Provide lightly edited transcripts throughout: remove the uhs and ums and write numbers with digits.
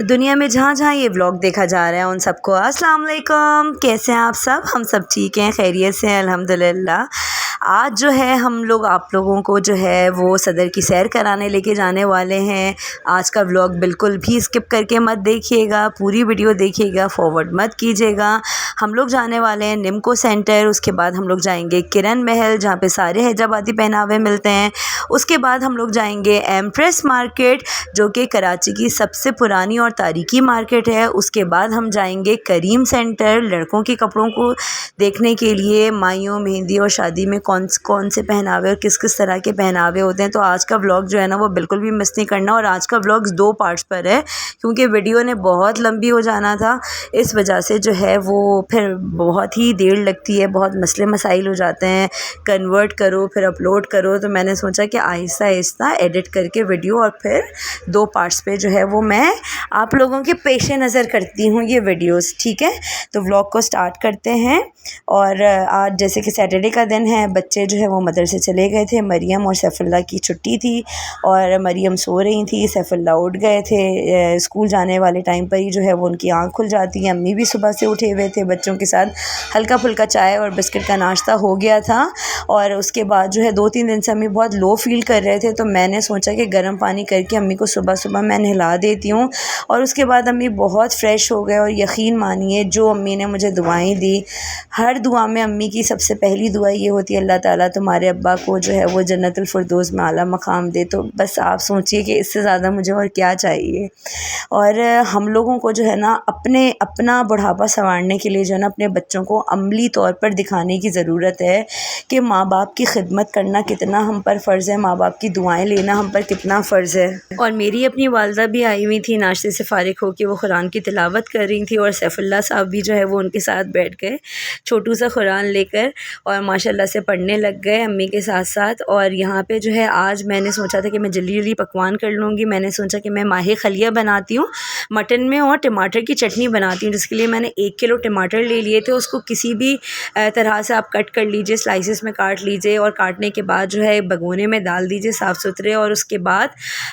दुनिया में जहाँ जहाँ ये व्लॉग देखा जा रहा है उन सबको अस्सलाम वालेकुम। कैसे हैं आप सब? हम सब ठीक हैं, खैरियत से हैं अल्हम्दुलिल्लाह। आज जो है हम लोग आप लोगों को जो है वो सदर की सैर कराने लेके जाने वाले हैं। आज का व्लॉग बिल्कुल भी स्किप करके मत देखिएगा, पूरी वीडियो देखिएगा, फॉरवर्ड मत कीजिएगा। हम लोग जाने वाले हैं निम्को सेंटर, उसके बाद हम लोग जाएंगे किरण महल जहाँ पे सारे हैदराबादी पहनावे मिलते हैं। उसके बाद हम लोग जाएंगे एम्प्रेस मार्केट जो कि कराची की सबसे पुरानी और तारीखी मार्केट है। उसके बाद हम जाएंगे करीम सेंटर लड़कों के कपड़ों को देखने के लिए, माइयों मेहंदी और शादी में कौन कौन से पहनावे और किस किस तरह के पहनावे होते हैं। तो आज का व्लॉग जो है ना वो बिल्कुल भी मिस नहीं करना। और आज का व्लॉग 2 पार्ट्स पर है क्योंकि वीडियो ने बहुत लंबी हो जाना था, इस वजह से जो है वो फिर बहुत ही देर लगती है, बहुत मसले मसाइल हो जाते हैं, कन्वर्ट करो फिर अपलोड करो। तो मैंने सोचा कि आहिस्ता आहिस्ता एडिट करके वीडियो और फिर 2 पार्ट्स पे जो है वो मैं आप लोगों के पेश नज़र करती हूँ ये वीडियोस, ठीक है। तो व्लॉग को स्टार्ट करते हैं। और आज जैसे कि सैटरडे का दिन है, बच्चे जो है वो मदरसे चले गए थे। मरियम और सैफुल्लाह की छुट्टी थी और मरियम सो रही थी, सैफुल्लाह उठ गए थे। स्कूल जाने वाले टाइम पर ही जो है वो उनकी आँख खुल जाती है। अम्मी भी सुबह से उठे हुए थे, बच्चों के साथ हल्का फुल्का चाय और बिस्किट का नाश्ता हो गया था। और उसके बाद जो है 2-3 दिन से अम्मी बहुत लो फील कर रहे थे, तो मैंने सोचा कि गर्म पानी करके अम्मी को सुबह सुबह मैं नहला देती हूँ। और उसके बाद अम्मी बहुत फ़्रेश हो गए। और यकीन मानिए जो अम्मी ने मुझे दुआएं दी, हर दुआ में अम्मी की सबसे पहली दुआ ये होती है अल्लाह ताला तुम्हारे अब्बा को जो है वो जन्नतुल फिरदौस में आला मकाम दे। तो बस आप सोचिए कि इससे ज़्यादा मुझे और क्या चाहिए। और हम लोगों को जो है ना अपना बुढ़ापा संवारने के लिए जो है ना अपने बच्चों को अमली तौर पर दिखाने की ज़रूरत है कि माँ बाप की खिदमत करना कितना हम पर फ़र्ज़ है, माँ बाप की दुआएं लेना हम पर कितना फ़र्ज़ है। और मेरी अपनी वालदा भी आई हुई थी, नाश्ते से फ़ारिग होकर वो कुरान की तिलावत कर रही थी और सैफुल्लाह साहब भी जो है वो उनके साथ बैठ गए छोटू सा कुरान लेकर और माशाल्लाह से पढ़ने लग गए अम्मी के साथ साथ। और यहाँ पे जो है आज मैंने सोचा था कि मैं जल्दी जल्दी पकवान कर लूँगी। मैंने सोचा कि मैं माहे खलिया बनाती हूँ मटन में और टमाटर की चटनी बनाती हूँ, जिसके लिए मैंने 1 किलो टमाटर ले लिए थे। उसको किसी भी तरह से आप कट कर लीजिए, स्लाइसेस में काट लीजिए और काटने के बाद जो है भगोने में डाल दीजिए साफ़ सुथरे। और उसके बाद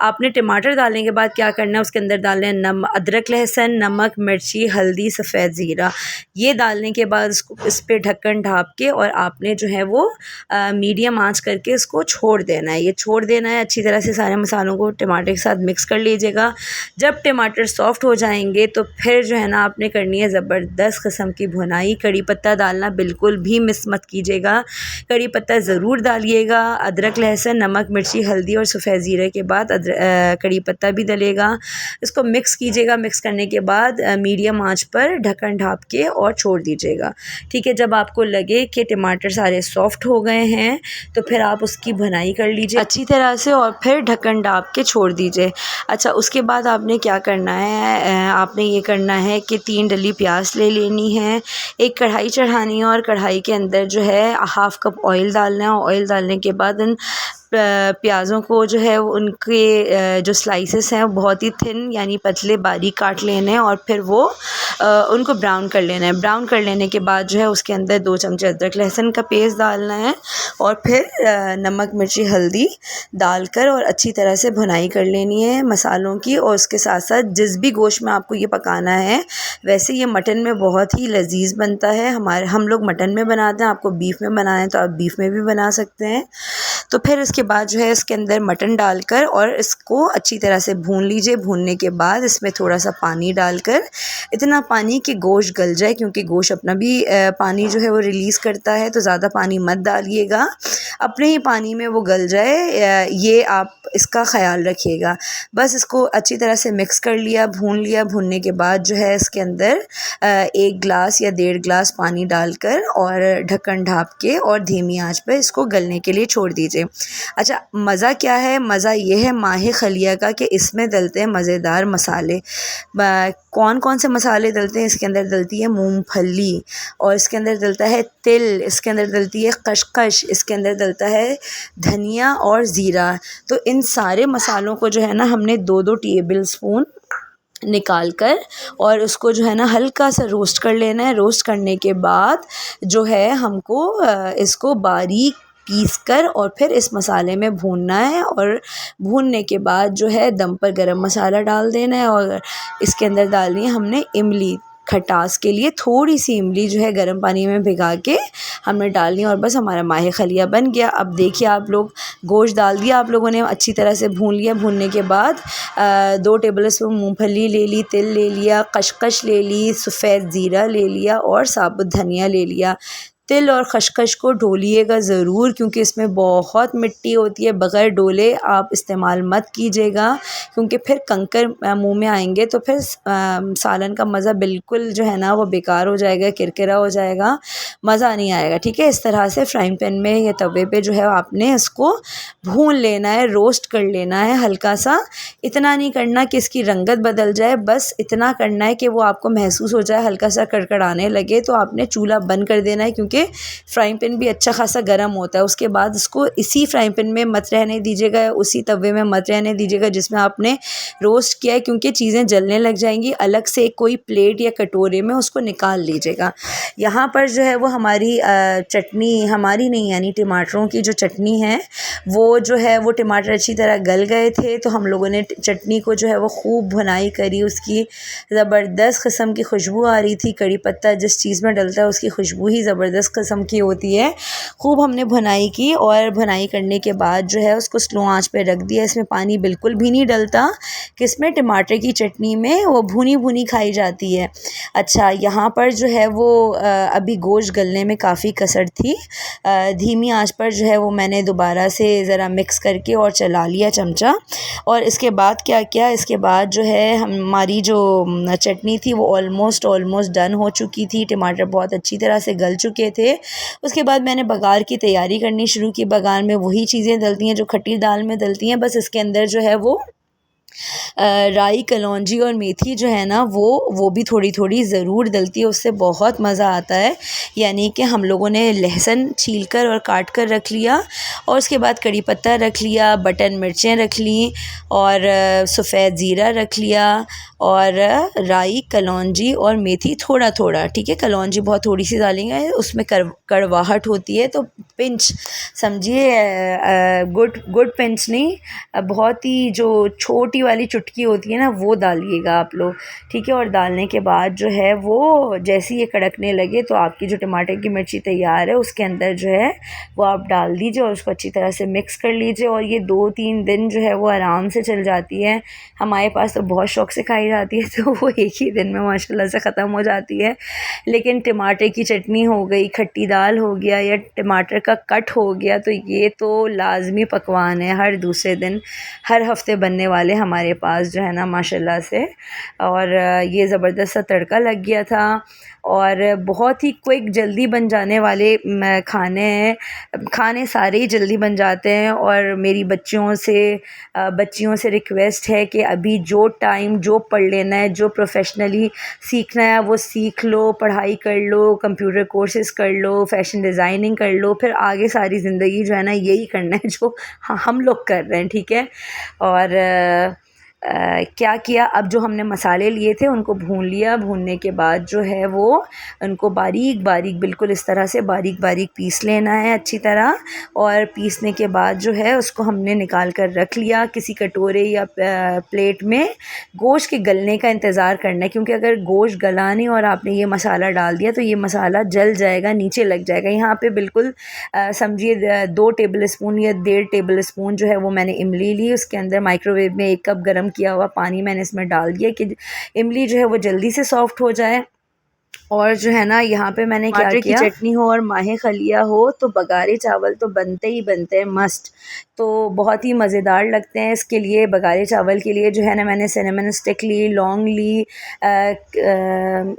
आपने टमाटर डालने के बाद क्या करना है, उसके अंदर डालना है अदरक लहसुन, नमक, मिर्ची, हल्दी, सफ़ेद ज़ीरा। ये डालने के बाद इसको इस पर ढक्कन ढाँप के और आपने जो है वो मीडियम आंच करके इसको छोड़ देना है। ये छोड़ देना है अच्छी तरह से, सारे मसालों को टमाटर के साथ मिक्स कर लीजिएगा। जब टमाटर सॉफ्ट हो जाएंगे तो फिर जो है ना आपने करनी है ज़बरदस्त किस्म की भुनाई। कड़ी पत्ता डालना बिल्कुल भी मिस मत कीजिएगा, कड़ी पत्ता ज़रूर डालिएगा। अदरक लहसुन, नमक, मिर्ची, हल्दी और सफ़ेद ज़ीरे के बाद कड़ी पत्ता भी डलेगा। इसको मिक्स कीजिएगा। मिक्स करने के बाद मीडियम आंच पर ढक्कन ढाँप के और छोड़ दीजिएगा, ठीक है। जब आपको लगे कि टमाटर सारे सॉफ्ट हो गए हैं तो फिर आप उसकी भुनाई कर लीजिए अच्छी तरह से और फिर ढक्कन ढाँप के छोड़ दीजिए। अच्छा, उसके बाद आपने क्या करना है, आपने ये करना है कि 3 डली प्याज ले लेनी है, एक कढ़ाई चढ़ानी है और कढ़ाई के अंदर जो है 1/2 कप ऑयल डालना है। ऑयल डालने के बाद उन प्याज़ों को जो है उनके जो स्लाइसेस हैं वो बहुत ही थिन यानी पतले बारीक काट लेने हैं और फिर वो उनको ब्राउन कर लेना है। ब्राउन कर लेने के बाद जो है उसके अंदर 2 चमचे अदरक लहसुन का पेस्ट डालना है और फिर नमक, मिर्ची, हल्दी डालकर और अच्छी तरह से भुनाई कर लेनी है मसालों की। और उसके साथ साथ जिस भी गोश्त में आपको ये पकाना है, वैसे ये मटन में बहुत ही लजीज बनता है। हम लोग मटन में बनाते हैं, आपको बीफ में बनाना है तो आप बीफ में भी बना सकते हैं। तो फिर इसके बाद जो है इसके अंदर मटन डालकर और इसको अच्छी तरह से भून लीजिए। भूनने के बाद इसमें थोड़ा सा पानी डालकर, इतना पानी कि गोश्त गल जाए, क्योंकि गोश्त अपना भी पानी जो है वो रिलीज़ करता है, तो ज़्यादा पानी मत डालिएगा, अपने ही पानी में वो गल जाए, ये आप इसका ख़याल रखिएगा। बस इसको अच्छी तरह से मिक्स कर लिया, भून लिया। भूनने के बाद जो है इसके अंदर 1 गिलास या 1.5 गिलास पानी डालकर और ढक्कन ढाँप के और धीमी आंच पर इसको गलने के लिए छोड़ दीजिए। अच्छा, मज़ा क्या है? मज़ा ये है माहे खलिया का कि इसमें डलते हैं मज़ेदार मसाले। कौन कौन से मसाले डलते हैं? इसके अंदर डलती है मूंगफली और इसके अंदर डलता है तिल, इसके अंदर डलती है खसखस, इसके अंदर डलता है धनिया और ज़ीरा। तो इन सारे मसालों को जो है ना हमने 2-2 टेबल स्पून निकाल कर और उसको जो है ना हल्का सा रोस्ट कर लेना है। रोस्ट करने के बाद जो है हमको इसको बारीक पीस कर और फिर इस मसाले में भूनना है। और भूनने के बाद जो है दम पर गरम मसाला डाल देना है और इसके अंदर डालनी है हमने इमली। खटास के लिए थोड़ी सी इमली जो है गर्म पानी में भिगा के हमने डालनी है और बस हमारा माहे खलिया बन गया। अब देखिए आप लोग, गोश्त डाल दिया आप लोगों ने, अच्छी तरह से भून लिया। भूनने के बाद 2 टेबल स्पून मूंगफली ले ली, तिल ले लिया, कशकश ले ली, सफ़ेद ज़ीरा ले लिया और साबुत धनिया ले लिया। तिल और खसखस को डोलिएगा ज़रूर, क्योंकि इसमें बहुत मिट्टी होती है। बग़ैर डोले आप इस्तेमाल मत कीजिएगा, क्योंकि फिर कंकर मुंह में आएंगे तो फिर सालन का मज़ा बिल्कुल जो है ना वो बेकार हो जाएगा, किरकिरा हो जाएगा, मज़ा नहीं आएगा। ठीक है, इस तरह से फ्राइंग पैन में या तवे पे जो है आपने इसको भून लेना है, रोस्ट कर लेना है हल्का सा। इतना नहीं करना कि इसकी रंगत बदल जाए, बस इतना करना है कि वो आपको महसूस हो जाए हल्का सा कड़कड़ाने लगे तो आपने चूल्हा बंद कर देना है, क्योंकि फ्राइंग पैन भी अच्छा खासा गर्म होता है। उसके बाद इसको इसी फ्राइंग पैन में मत रहने दीजिएगा, उसी तवे में मत रहने दीजिएगा जिसमें आपने रोस्ट किया है, क्योंकि चीज़ें जलने लग जाएंगी। अलग से कोई प्लेट या कटोरे में उसको निकाल लीजिएगा। यहाँ पर जो है वो हमारी चटनी, हमारी नहीं यानी टमाटरों की जो चटनी है वो जो है वो टमाटर अच्छी तरह गल गए थे, तो हम लोगों ने चटनी को जो है वो खूब भुनाई करी। उसकी ज़बरदस्त किस्म की खुशबू आ रही थी। कड़ी पत्ता जिस चीज़ में डलता है उसकी खुशबू ही ज़बरदस्त किस्म की होती है। खूब हमने भुनाई की और भुनाई करने के बाद जो है उसको स्लो आंच पे रख दिया। इसमें पानी बिल्कुल भी नहीं डलता, किसमें, टमाटर की चटनी में वो भुनी भुनी खाई जाती है। अच्छा, यहाँ पर जो है वो अभी गोश्त गलने में काफ़ी कसर थी। धीमी आंच पर जो है वो मैंने दोबारा से ज़रा मिक्स करके और चला लिया चमचा। और इसके बाद क्या किया, इसके बाद जो है हमारी जो चटनी थी वो ऑलमोस्ट डन हो चुकी थी। टमाटर बहुत अच्छी तरह से गल चुके थे। उसके बाद मैंने बघार की तैयारी करनी शुरू की। बघार में वही चीज़ें डलती हैं जो खट्टी दाल में डलती हैं, बस इसके अंदर जो है वो राई, कलौंजी और मेथी जो है ना वो भी थोड़ी थोड़ी ज़रूर डलती है, उससे बहुत मज़ा आता है। यानी कि हम लोगों ने लहसुन छील कर और काट कर रख लिया और उसके बाद कड़ी पत्ता रख लिया, बटन मिर्चें रख ली और सफ़ेद ज़ीरा रख लिया और राई, कलौंजी और मेथी थोड़ा थोड़ा। ठीक है, कलौंजी बहुत थोड़ी सी डालेंगे, उसमें कड़वाहट होती है, तो पिंच समझिए, गुड पिंच नहीं, बहुत ही जो छोटी वाली चुटकी होती है ना वो डालिएगा आप लोग। ठीक है, और डालने के बाद जो है वो जैसे ये कड़कने लगे तो आपकी जो टमाटर की मिर्ची तैयार है उसके अंदर जो है वो आप डाल दीजिए और उसको अच्छी तरह से मिक्स कर लीजिए। और ये 2-3 दिन जो है वो आराम से चल जाती है। हमारे पास तो बहुत शौक़ से खाई जाती है, तो वो एक ही दिन में माशाल्लाह से ख़त्म हो जाती है। लेकिन टमाटर की चटनी हो गई, खट्टी दाल हो गया या टमाटर का कट हो गया, तो ये तो लाजमी पकवान है, हर दूसरे दिन, हर हफ्ते बनने वाले हमारे पास जो है ना माशाल्लाह से। और ये ज़बरदस्त सा तड़का लग गया था और बहुत ही क्विक, जल्दी बन जाने वाले खाने सारे ही जल्दी बन जाते हैं। और मेरी बच्चियों से रिक्वेस्ट है कि अभी जो टाइम जो पढ़ लेना है, जो प्रोफेशनली सीखना है वो सीख लो, पढ़ाई कर लो, कंप्यूटर कोर्सेज़ कर लो, फ़ैशन डिज़ाइनिंग कर लो, फिर आगे सारी ज़िंदगी जो है ना यही करना है जो हम लोग कर रहे हैं। ठीक है, और क्या किया, अब जो हमने मसाले लिए थे उनको भून लिया। भूनने के बाद जो है वो उनको बारीक बारीक, बिल्कुल इस तरह से बारीक बारीक पीस लेना है अच्छी तरह। और पीसने के बाद जो है उसको हमने निकाल कर रख लिया किसी कटोरे या प्लेट में। गोश्त के गलने का इंतज़ार करना है, क्योंकि अगर गोश्त गला नहीं और आपने ये मसाला डाल दिया तो ये मसाला जल जाएगा, नीचे लग जाएगा। यहाँ पे बिल्कुल समझिए 2 टेबल स्पून या 1.5 टेबल स्पून जो है वो मैंने इमली ली। उसके अंदर माइक्रोवेव में 1 कप गर्म किया हुआ पानी मैंने इसमें डाल दिया कि इमली जो है वो जल्दी से सॉफ्ट हो जाए। और जो है ना यहाँ पे मैंने क्या किया, टमाटर की चटनी हो और माहे खलिया हो तो बघारे चावल तो बनते ही बनते हैं, मस्ट, तो बहुत ही मज़ेदार लगते हैं। इसके लिए बघारे चावल के लिए जो है ना मैंने सिनेमन स्टिक ली, लौंग ली,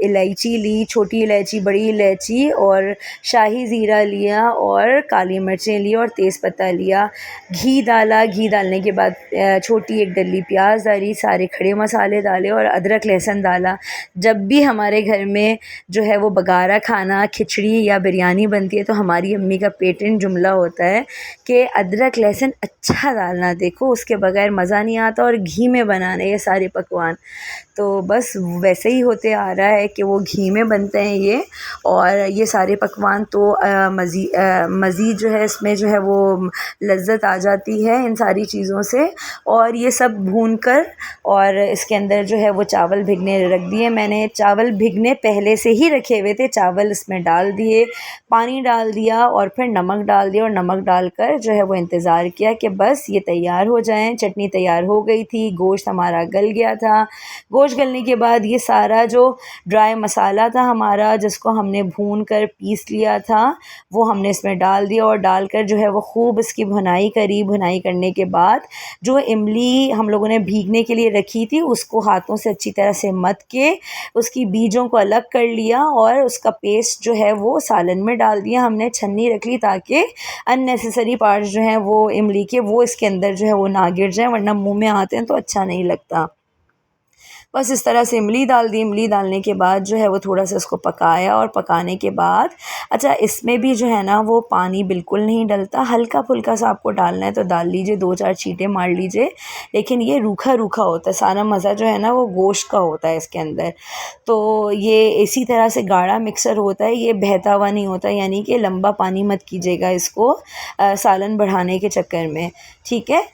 इलायची ली, छोटी इलायची, बड़ी इलायची और शाही ज़ीरा लिया और काली मिर्चें ली और तेज़पत्ता लिया। घी डाला, घी डालने के बाद छोटी 1 डली प्याज डाली, सारे खड़े मसाले डाले और अदरक लहसुन डाला। जब भी हमारे घर में जो है वो बघारा खाना, खिचड़ी या बिरयानी बनती है तो हमारी अम्मी का पेटेंट जुमला होता है कि अदरक लहसुन अच्छा डालना, देखो उसके बगैर मज़ा नहीं आता, और घी में बनाने ये सारे पकवान। तो बस वैसे ही होते आ रहा है कि वो घी में बनते हैं ये, और ये सारे पकवान तो मज़ीद जो है इसमें जो है वो लज्जत आ जाती है इन सारी चीज़ों से। और ये सब भून कर और इसके अंदर जो है वो चावल भिगने रख दिए मैंने। चावल भिगने पहले से ही रखे हुए थे, चावल इसमें डाल दिए, पानी डाल दिया और फिर नमक डाल दिया, और नमक डालकर जो है वो इंतज़ार किया कि बस ये तैयार हो जाएं। चटनी तैयार हो गई थी, गोश्त हमारा गल गया था। गोश्त गलने के बाद ये सारा जो ड्राई मसाला था हमारा, जिसको हमने भून कर पीस लिया था, वो हमने इसमें डाल दिया, और डालकर जो है वो खूब इसकी भुनाई करी। भुनाई करने के बाद जो इमली हम लोगों ने भीगने के लिए रखी थी उसको हाथों से अच्छी तरह से मथ के उसकी बीजों को अलग कर लिया, और उसका पेस्ट जो है वो सालन में डाल दिया। हमने छन्नी रख ली ताकि अननेसेसरी पार्ट्स जो हैं वो इमली के वो इसके अंदर जो है वो ना गिर जाए, वरना मुंह में आते हैं तो अच्छा नहीं लगता। बस इस तरह से इमली डाल दी। इमली डालने के बाद जो है वो थोड़ा सा इसको पकाया, और पकाने के बाद अच्छा इसमें भी जो है ना वो पानी बिल्कुल नहीं डलता, हल्का फुल्का सा आपको डालना है तो डाल लीजिए, 2-4 छींटे मार लीजिए, लेकिन ये रूखा रूखा होता है। सारा मज़ा जो है ना वो गोश्त का होता है इसके अंदर। तो ये इसी तरह से गाढ़ा मिक्सर होता है, ये बहता हुआ नहीं होता, यानी कि लंबा पानी मत कीजिएगा इसको सालन बढ़ाने के चक्कर में, ठीक है।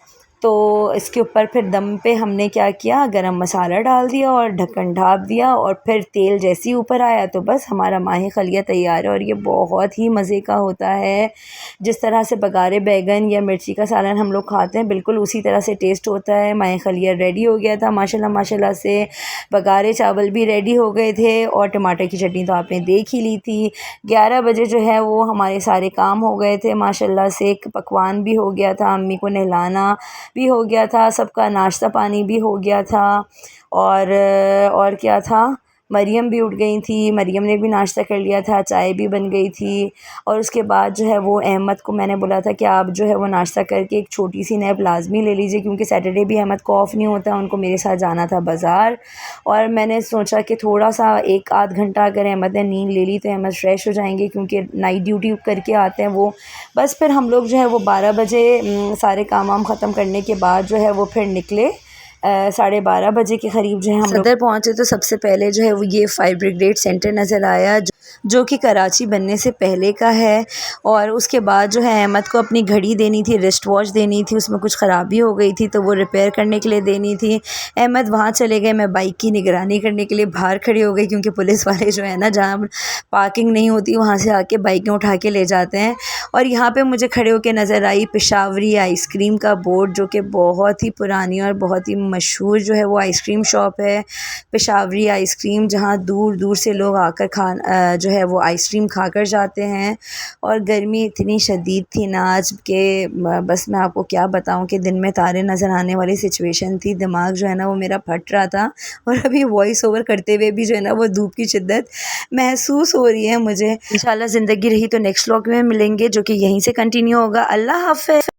तो इसके ऊपर फिर दम पे हमने क्या किया, गरम मसाला डाल दिया और ढक्कन ढाँप दिया, और फिर तेल जैसे ही ऊपर आया तो बस हमारा माही खलिया तैयार है। और ये बहुत ही मज़े का होता है। जिस तरह से बघारे बैगन या मिर्ची का सालन हम लोग खाते हैं बिल्कुल उसी तरह से टेस्ट होता है। माही खलिया रेडी हो गया था माशाल्लाह माशाल्लाह से। बघारे चावल भी रेडी हो गए थे, और टमाटर की चटनी तो आपने देख ही ली थी। 11 बजे जो है वो हमारे सारे काम हो गए थे माशाल्लाह से। एक पकवान भी हो गया था, अम्मी को नहलाना भी हो गया था, सबका नाश्ता पानी भी हो गया था, और क्या था, मरियम भी उठ गई थी, मरियम ने भी नाश्ता कर लिया था, चाय भी बन गई थी। और उसके बाद जो है वो अहमद को मैंने बोला था कि आप जो है वो नाश्ता करके एक छोटी सी नैप लाजमी ले लीजिए, क्योंकि सैटरडे भी अहमद को ऑफ़ नहीं होता, उनको मेरे साथ जाना था बाज़ार। और मैंने सोचा कि थोड़ा सा 1-8 घंटा अगर अहमद ने नींद ले ली तो अहमद फ्रेश हो जाएंगे, क्योंकि नाइट ड्यूटी करके आते हैं वो। बस फिर हम लोग जो है वो 12 बजे सारे काम वाम ख़त्म करने के बाद जो है वो फिर निकले। 12:30 बजे के करीब जो है हम लोग सदर पहुँचे। तो सबसे पहले जो है वो ये फायर ब्रिगेड सेंटर नज़र आया, जो कि कराची बनने से पहले का है। और उसके बाद जो है अहमद को अपनी घड़ी देनी थी, रिस्ट वॉच देनी थी, उसमें कुछ ख़राबी हो गई थी तो वो रिपेयर करने के लिए देनी थी। अहमद वहाँ चले गए, मैं बाइक की निगरानी करने के लिए बाहर खड़ी हो गई, क्योंकि पुलिस वाले जो है ना जहाँ पार्किंग नहीं होती वहाँ से आके बाइकें उठा के ले जाते हैं। और यहाँ पे मुझे खड़े होकर नज़र आई पेशावरी आइसक्रीम का बोर्ड, जो कि बहुत ही पुरानी और बहुत ही मशहूर जो है वो आइसक्रीम शॉप है, पेशावरी आइसक्रीम, जहाँ दूर दूर से लोग आकर जो है वो आइसक्रीम खाकर जाते हैं। और गर्मी इतनी शदीद थी ना आज के बस मैं आपको क्या बताऊं कि दिन में तारे नज़र आने वाली सिचुएशन थी। दिमाग जो है ना वो मेरा फट रहा था, और अभी वॉइस ओवर करते हुए भी जो है ना वो धूप की शिद्दत महसूस हो रही है मुझे। इंशाल्लाह ज़िंदगी रही तो नेक्स्ट व्लॉग में मिलेंगे, जो कि यहीं से कंटिन्यू होगा। अल्लाह हाफ़िज़।